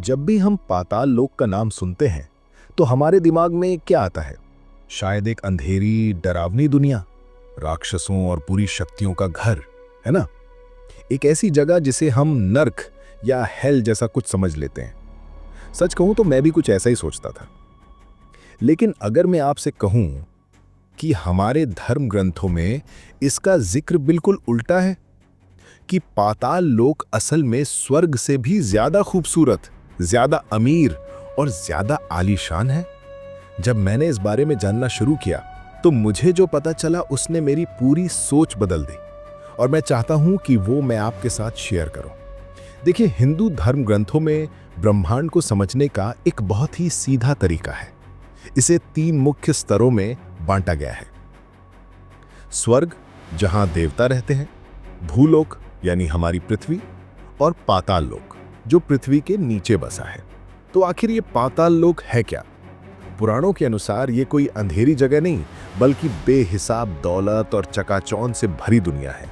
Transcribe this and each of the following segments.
जब भी हम पाताल लोक का नाम सुनते हैं तो हमारे दिमाग में क्या आता है? शायद एक अंधेरी डरावनी दुनिया, राक्षसों और बुरी शक्तियों का घर, है ना? एक ऐसी जगह जिसे हम नर्क या हेल जैसा कुछ समझ लेते हैं। सच कहूं तो मैं भी कुछ ऐसा ही सोचता था। लेकिन अगर मैं आपसे कहूं कि हमारे धर्म ग्रंथों में इसका जिक्र बिल्कुल उल्टा है, कि पाताल लोक असल में स्वर्ग से भी ज्यादा खूबसूरत, ज्यादा अमीर और ज्यादा आलीशान है। जब मैंने इस बारे में जानना शुरू किया तो मुझे जो पता चला उसने मेरी पूरी सोच बदल दी, और मैं चाहता हूं कि वो मैं आपके साथ शेयर करूं। देखिए, हिंदू धर्म ग्रंथों में ब्रह्मांड को समझने का एक बहुत ही सीधा तरीका है। इसे 3 मुख्य स्तरों में बांटा गया है। स्वर्ग, जहां देवता रहते हैं, भूलोक यानी हमारी पृथ्वी, और पाताल लोक जो पृथ्वी के नीचे बसा है। तो आखिर ये पाताल लोक है क्या? पुराणों के अनुसार ये कोई अंधेरी जगह नहीं, बल्कि बेहिसाब दौलत और चकाचौंध से भरी दुनिया है।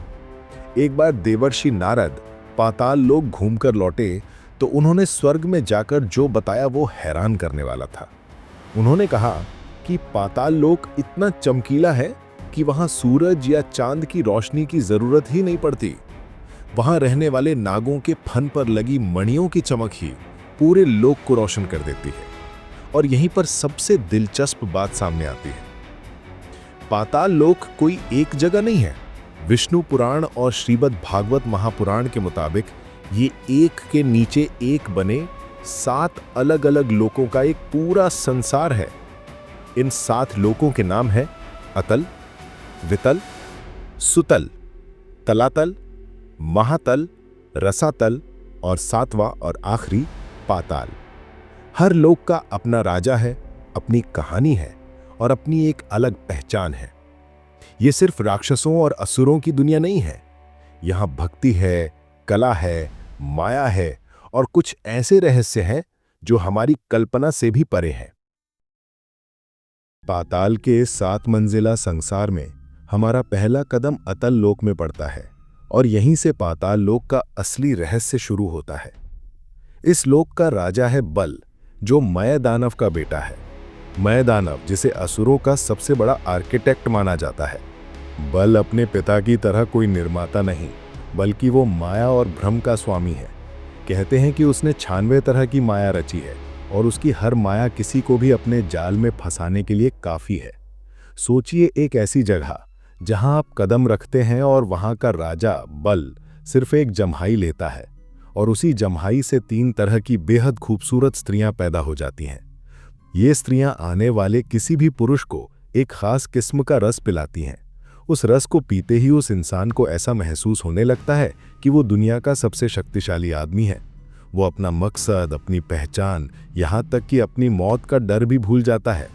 एक बार देवर्षि नारद पाताल लोक घूमकर लौटे तो उन्होंने स्वर्ग में जाकर जो बताया वो हैरान करने वाला था। उन्होंने कहा कि पाताल लोक इतना चमकीला है कि वहां सूरज या चांद की रोशनी की जरूरत ही नहीं पड़ती। वहां रहने वाले नागों के फन पर लगी मणियों की चमक ही पूरे लोक को रोशन कर देती है। और यहीं पर सबसे दिलचस्प बात सामने आती है। पाताल लोक कोई एक जगह नहीं है। विष्णु पुराण और श्रीमद् भागवत महापुराण के मुताबिक ये एक के नीचे एक बने 7 अलग अलग लोकों का एक पूरा संसार है। इन 7 लोकों के नाम है अतल, वितल, सुतल, तलातल, महातल, रसातल और 7वां और आखिरी पाताल। हर लोक का अपना राजा है, अपनी कहानी है और अपनी एक अलग पहचान है। ये सिर्फ राक्षसों और असुरों की दुनिया नहीं है। यहां भक्ति है, कला है, माया है और कुछ ऐसे रहस्य हैं जो हमारी कल्पना से भी परे हैं। पाताल के 7 मंजिला संसार में हमारा पहला कदम अतल लोक में पड़ता है, और यहीं से पाताल लोक का असली रहस्य शुरू होता है। इस लोक का राजा है बल, जो मय दानव का बेटा है। मय दानव, जिसे असुरों का सबसे बड़ा आर्किटेक्ट माना जाता है। बल अपने पिता की तरह कोई निर्माता नहीं, बल्कि वो माया और भ्रम का स्वामी है। कहते हैं कि उसने 96 तरह की माया रची है, और उसकी हर माया किसी को भी अपने जाल में फंसाने के लिए काफी है। सोचिए, एक ऐसी जगह जहां आप कदम रखते हैं और वहां का राजा बल सिर्फ एक जम्हाई लेता है, और उसी जम्हाई से 3 तरह की बेहद खूबसूरत स्त्रियां पैदा हो जाती हैं। ये स्त्रियां आने वाले किसी भी पुरुष को एक खास किस्म का रस पिलाती हैं। उस रस को पीते ही उस इंसान को ऐसा महसूस होने लगता है कि वो दुनिया का सबसे शक्तिशाली आदमी है। वो अपना मकसद, अपनी पहचान, यहाँ तक कि अपनी मौत का डर भी भूल जाता है।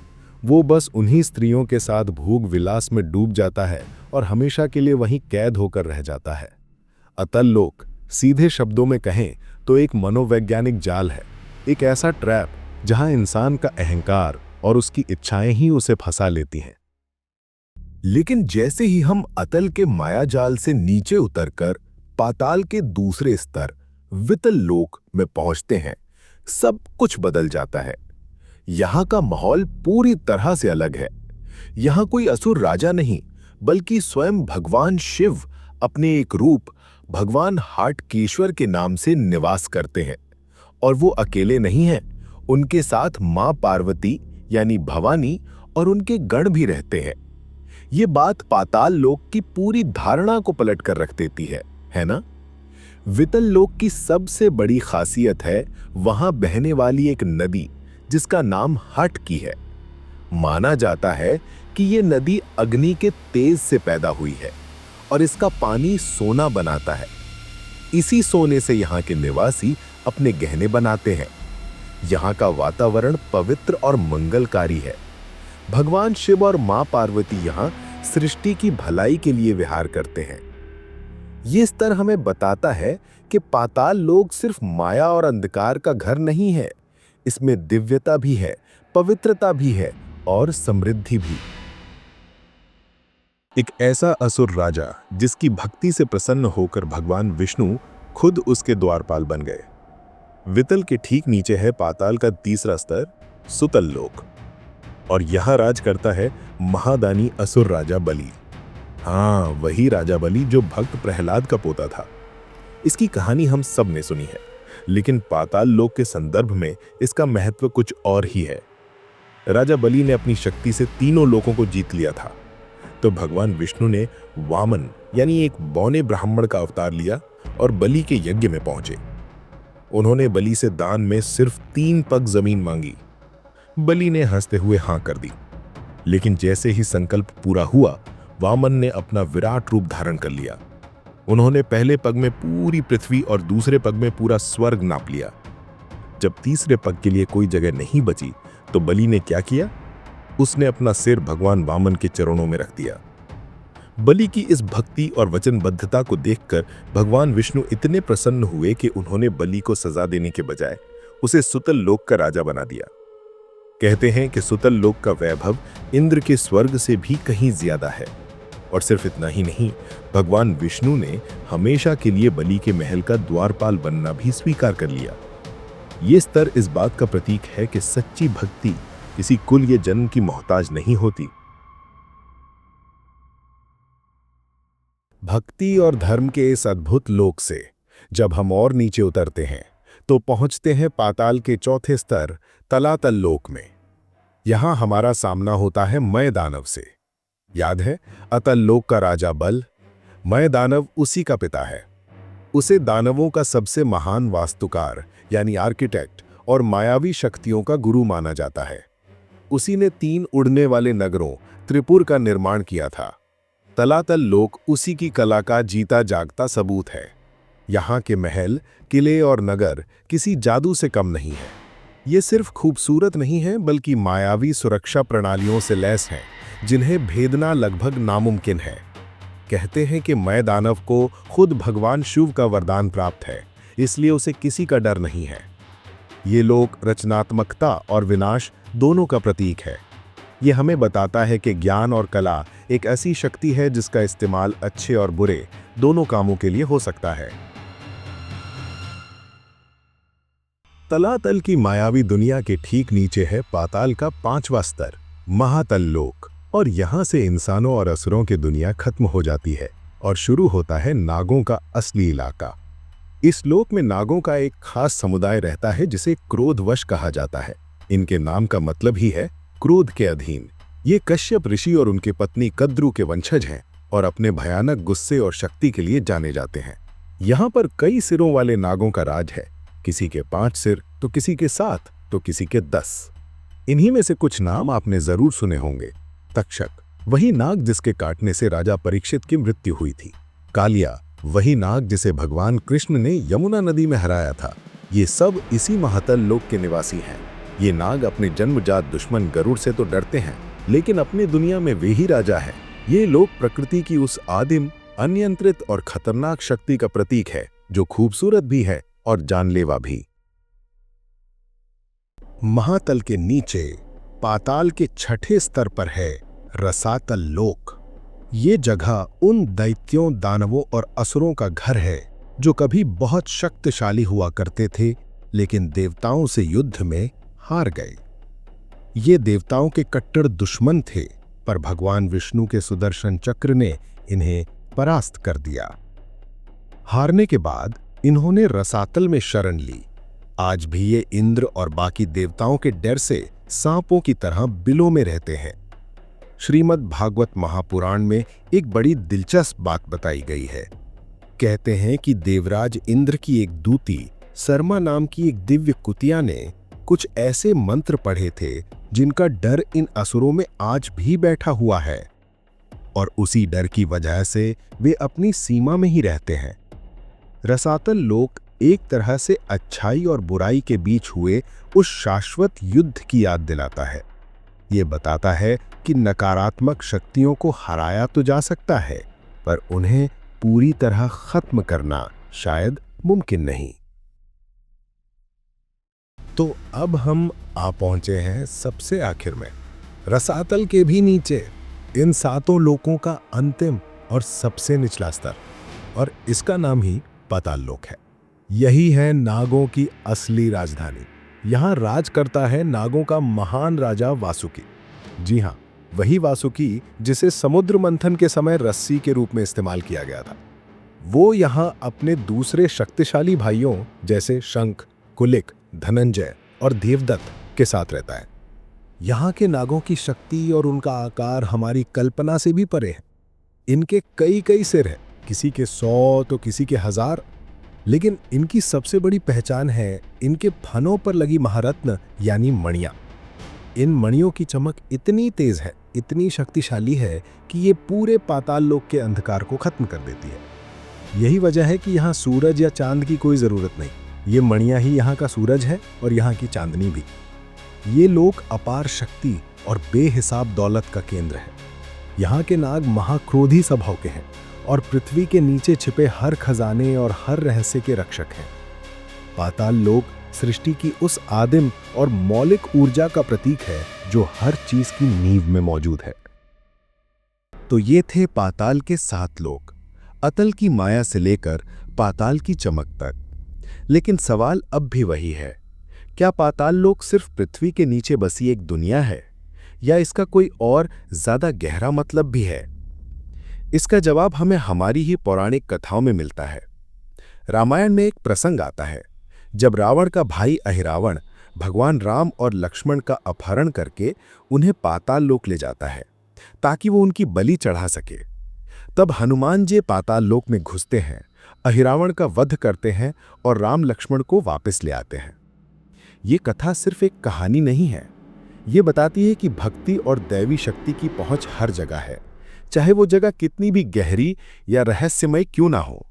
वो बस उन्हीं स्त्रियों के साथ भोग विलास में डूब जाता है और हमेशा के लिए वहीं कैद होकर रह जाता है। अतल लोक, सीधे शब्दों में कहें तो एक मनोवैज्ञानिक जाल है, एक ऐसा ट्रैप जहां इंसान का अहंकार और उसकी इच्छाएं ही उसे फंसा लेती हैं। लेकिन जैसे ही हम अतल के माया जाल से नीचे उतरकर पाताल के दूसरे स्तर वितल लोक में पहुंचते हैं, सब कुछ बदल जाता है। यहां का माहौल पूरी तरह से अलग है। यहां कोई असुर राजा नहीं, बल्कि स्वयं भगवान शिव अपने एक रूप भगवान हाटकेश्वर के नाम से निवास करते हैं। और वो अकेले नहीं हैं, उनके साथ मां पार्वती यानी भवानी और उनके गण भी रहते हैं। ये बात पाताल लोक की पूरी धारणा को पलट कर रख देती है ना? वितल लोक की सबसे बड़ी खासियत है वहां बहने वाली एक नदी, जिसका नाम हट की है। माना जाता है कि ये नदी अग्नि के तेज से पैदा हुई है और इसका पानी सोना बनाता है। इसी सोने से यहाँ के निवासी अपने गहने बनाते हैं। यहाँ का वातावरण पवित्र और मंगलकारी है। भगवान शिव और मां पार्वती यहाँ सृष्टि की भलाई के लिए विहार करते हैं। ये स्तर हमें बताता है कि पाताल लोक सिर्फ माया और अंधकार का घर नहीं है, इसमें दिव्यता भी है, पवित्रता भी है और समृद्धि भी। एक ऐसा असुर राजा जिसकी भक्ति से प्रसन्न होकर भगवान विष्णु खुद उसके द्वारपाल बन गए। वितल के ठीक नीचे है पाताल का तीसरा स्तर, सुतल लोक। और यहां राज करता है महादानी असुर राजा बलि। हाँ, वही राजा बलि जो भक्त प्रहलाद का पोता था। इसकी कहानी हम सब ने सुनी है, लेकिन पाताल लोक के संदर्भ में इसका महत्व कुछ और ही है। राजा बलि ने अपनी शक्ति से तीनों लोकों को जीत लिया था, तो भगवान विष्णु ने वामन यानी एक बौने ब्राह्मण का अवतार लिया और बलि के यज्ञ में पहुंचे। उन्होंने बलि से दान में सिर्फ 3 पग जमीन मांगी। बलि ने हंसते हुए हां कर दी, लेकिन जैसे ही संकल्प पूरा हुआ, वामन ने अपना विराट रूप धारण कर लिया। उन्होंने पहले पग में पूरी पृथ्वी और दूसरे पग में पूरा स्वर्ग नाप लिया। जब तीसरे पग के लिए कोई जगह नहीं बची, तो बलि ने क्या किया? उसने अपना सिर भगवान वामन के चरणों में रख दिया। बलि की इस भक्ति और वचनबद्धता को देखकर भगवान विष्णु इतने प्रसन्न हुए कि उन्होंने बलि को सजा देने के बजाय उसे सुतल लोक का राजा बना दिया। कहते हैं कि सुतल लोक का वैभव इंद्र के स्वर्ग से भी कहीं ज्यादा है। और सिर्फ इतना ही नहीं, भगवान विष्णु ने हमेशा के लिए बलि के महल का द्वारपाल बनना भी स्वीकार कर लिया। ये स्तर इस बात का प्रतीक है कि सच्ची भक्ति किसी कुल या जन्म की मोहताज नहीं होती। भक्ति और धर्म के इस अद्भुत लोक से जब हम और नीचे उतरते हैं, तो पहुंचते हैं पाताल के चौथे स्तर तलातल लोक में। यहां हमारा सामना होता है मय दानव से। याद है अतल लोक का राजा बल? मय दानव उसी का पिता है। उसे दानवों का सबसे महान वास्तुकार यानी आर्किटेक्ट और मायावी शक्तियों का गुरु माना जाता है। उसी ने 3 उड़ने वाले नगरों त्रिपुर का निर्माण किया था। तलातल लोक उसी की कला का जीता जागता सबूत है। यहाँ के महल, किले और नगर किसी जादू से कम नहीं है। ये सिर्फ खूबसूरत नहीं है, बल्कि मायावी सुरक्षा प्रणालियों से लैस हैं, जिन्हें भेदना लगभग नामुमकिन है। कहते हैं कि मय दानव को खुद भगवान शिव का वरदान प्राप्त है, इसलिए उसे किसी का डर नहीं है। ये लोक रचनात्मकता और विनाश दोनों का प्रतीक है। ये हमें बताता है कि ज्ञान और कला एक ऐसी शक्ति है जिसका इस्तेमाल अच्छे और बुरे दोनों कामों के लिए हो सकता है। तलातल की मायावी दुनिया के ठीक नीचे है पाताल का 5वां स्तर महातल लोक। और यहां से इंसानों और असुरों की दुनिया खत्म हो जाती है और शुरू होता है नागों का असली इलाका। इस लोक में नागों का एक खास समुदाय रहता है जिसे क्रोधवश कहा जाता है। इनके नाम का मतलब ही है क्रोध के अधीन। ये कश्यप ऋषि और उनके पत्नी कद्रु के वंशज हैं और अपने भयानक गुस्से और शक्ति के लिए जाने जाते हैं। यहाँ पर कई सिरों वाले नागों का राज है। किसी के 5 सिर, तो किसी के 7, तो किसी के 10। इन्हीं में से कुछ नाम आपने जरूर सुने होंगे। तक्षक, वही नाग जिसके काटने से राजा परीक्षित की मृत्यु हुई थी। कालिया, वही नाग जिसे भगवान कृष्ण ने यमुना नदी में हराया था। ये सब इसी महातल लोक के निवासी हैं। ये नाग अपने जन्मजात दुश्मन गरुड़ से तो डरते हैं, लेकिन अपनी दुनिया में वे ही राजा हैं। ये लोक प्रकृति की उस आदिम, अनियंत्रित और खतरनाक शक्ति का प्रतीक है, जो खूबसूरत भी है और जानलेवा भी। महातल के नीचे पाताल के 6ठे स्तर पर है रसातल लोक। ये जगह उन दैत्यों, दानवों और असुरों का घर है जो कभी बहुत शक्तिशाली हुआ करते थे, लेकिन देवताओं से युद्ध में हार गए। ये देवताओं के कट्टर दुश्मन थे, पर भगवान विष्णु के सुदर्शन चक्र ने इन्हें परास्त कर दिया। हारने के बाद इन्होंने रसातल में शरण ली। आज भी ये इंद्र और बाकी देवताओं के डर से सांपों की तरह बिलों में रहते हैं। श्रीमद् भागवत महापुराण में एक बड़ी दिलचस्प बात बताई गई है। कहते हैं कि देवराज इंद्र की एक दूती सरमा नाम की एक दिव्य कुतिया ने कुछ ऐसे मंत्र पढ़े थे जिनका डर इन असुरों में आज भी बैठा हुआ है, और उसी डर की वजह से वे अपनी सीमा में ही रहते हैं। रसातल लोक एक तरह से अच्छाई और बुराई के बीच हुए उस शाश्वत युद्ध की याद दिलाता है। ये बताता है कि नकारात्मक शक्तियों को हराया तो जा सकता है, पर उन्हें पूरी तरह खत्म करना शायद मुमकिन नहीं। तो अब हम आ पहुंचे हैं सबसे आखिर में, रसातल के भी नीचे, इन 7 लोकों का अंतिम और सबसे निचला स्तर, और इसका नाम ही पाताल लोक है। यही है नागों की असली राजधानी। यहाँ राज करता है नागों का महान राजा वासुकी। जी हाँ, वही वासुकी जिसे समुद्र मंथन के समय रस्सी के रूप में इस्तेमाल किया गया था। वो यहाँ अपने दूसरे शक्तिशाली भाइयों जैसे शंख, कुलिक, धनंजय और देवदत्त के साथ रहता है। यहाँ के नागों की शक्ति और उनका आकार हमारी कल्पना से भी परे है। इनके कई कई सिर हैं, किसी के 100 तो किसी के 1000। लेकिन इनकी सबसे बड़ी पहचान है इनके फनों पर लगी महारत्न यानी मणियां। इन मणियों की चमक इतनी तेज है, इतनी शक्तिशाली है कि ये पूरे पाताल लोक के अंधकार को खत्म कर देती है। यही वजह है कि यहाँ सूरज या चांद की कोई जरूरत नहीं। ये मणियां ही यहाँ का सूरज है और यहाँ की चांदनी भी। ये लोक अपार शक्ति और बेहिसाब दौलत का केंद्र है। यहाँ के नाग महाक्रोधी स्वभाव के हैं और पृथ्वी के नीचे छिपे हर खजाने और हर रहस्य के रक्षक हैं। पाताल लोक सृष्टि की उस आदिम और मौलिक ऊर्जा का प्रतीक है जो हर चीज की नींव में मौजूद है। तो ये थे पाताल के 7 लोक, अतल की माया से लेकर पाताल की चमक तक। लेकिन सवाल अब भी वही है, क्या पाताल लोक सिर्फ पृथ्वी के नीचे बसी एक दुनिया है या इसका कोई और ज्यादा गहरा मतलब भी है? इसका जवाब हमें हमारी ही पौराणिक कथाओं में मिलता है। रामायण में एक प्रसंग आता है जब रावण का भाई अहिरावण भगवान राम और लक्ष्मण का अपहरण करके उन्हें पाताल लोक ले जाता है ताकि वो उनकी बलि चढ़ा सके। तब हनुमान जी पाताल लोक में घुसते हैं, अहिरावण का वध करते हैं और राम लक्ष्मण को वापस ले आते हैं। ये कथा सिर्फ एक कहानी नहीं है, ये बताती है कि भक्ति और दैवी शक्ति की पहुंच हर जगह है, चाहे वो जगह कितनी भी गहरी या रहस्यमय क्यों ना हो।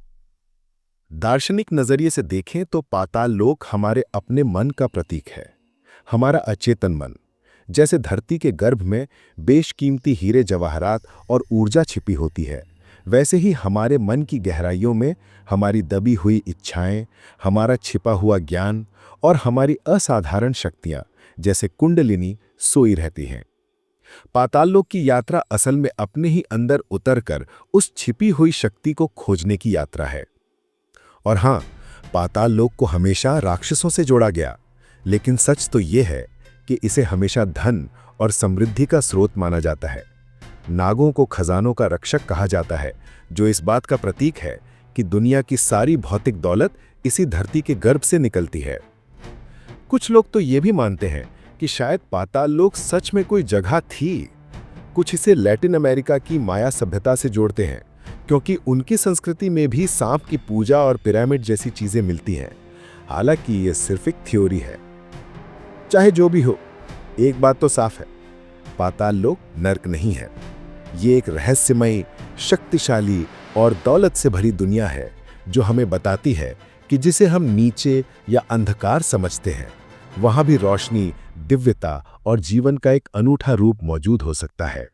दार्शनिक नजरिए से देखें तो पाताल लोक हमारे अपने मन का प्रतीक है। हमारा अचेतन मन, जैसे धरती के गर्भ में बेशकीमती हीरे जवाहरात और ऊर्जा छिपी होती है, वैसे ही हमारे मन की गहराइयों में हमारी दबी हुई इच्छाएं, हमारा छिपा हुआ ज्ञान और हमारी असाधारण शक्तियां जैसे कुंडलिनी सोई रहती हैं। पाताल लोक की यात्रा असल में अपने ही अंदर उतरकर उस छिपी हुई शक्ति को खोजने की यात्रा है। और हां, पाताल लोक को हमेशा राक्षसों से जोड़ा गया, लेकिन सच तो यह है कि इसे हमेशा धन और समृद्धि का स्रोत माना जाता है। नागों को खजानों का रक्षक कहा जाता है, जो इस बात का प्रतीक है कि दुनिया की सारी भौतिक दौलत इसी धरती के गर्भ से निकलती है। कुछ लोग तो ये भी मानते हैं कि शायद पाताल लोक सच में कोई जगह थी। कुछ इसे लैटिन अमेरिका की माया सभ्यता से जोड़ते हैं, क्योंकि उनकी संस्कृति में भी सांप की पूजा और पिरामिड जैसी चीजें मिलती हैं। हालांकि ये सिर्फ एक थ्योरी है। चाहे जो भी हो, एक बात तो साफ है, पाताल लोक नर्क नहीं है। ये एक रहस्यमयी, शक्तिशाली और दौलत से भरी दुनिया है जो हमें बताती है कि जिसे हम नीचे या अंधकार समझते हैं, वहां भी रोशनी, दिव्यता और जीवन का एक अनूठा रूप मौजूद हो सकता है।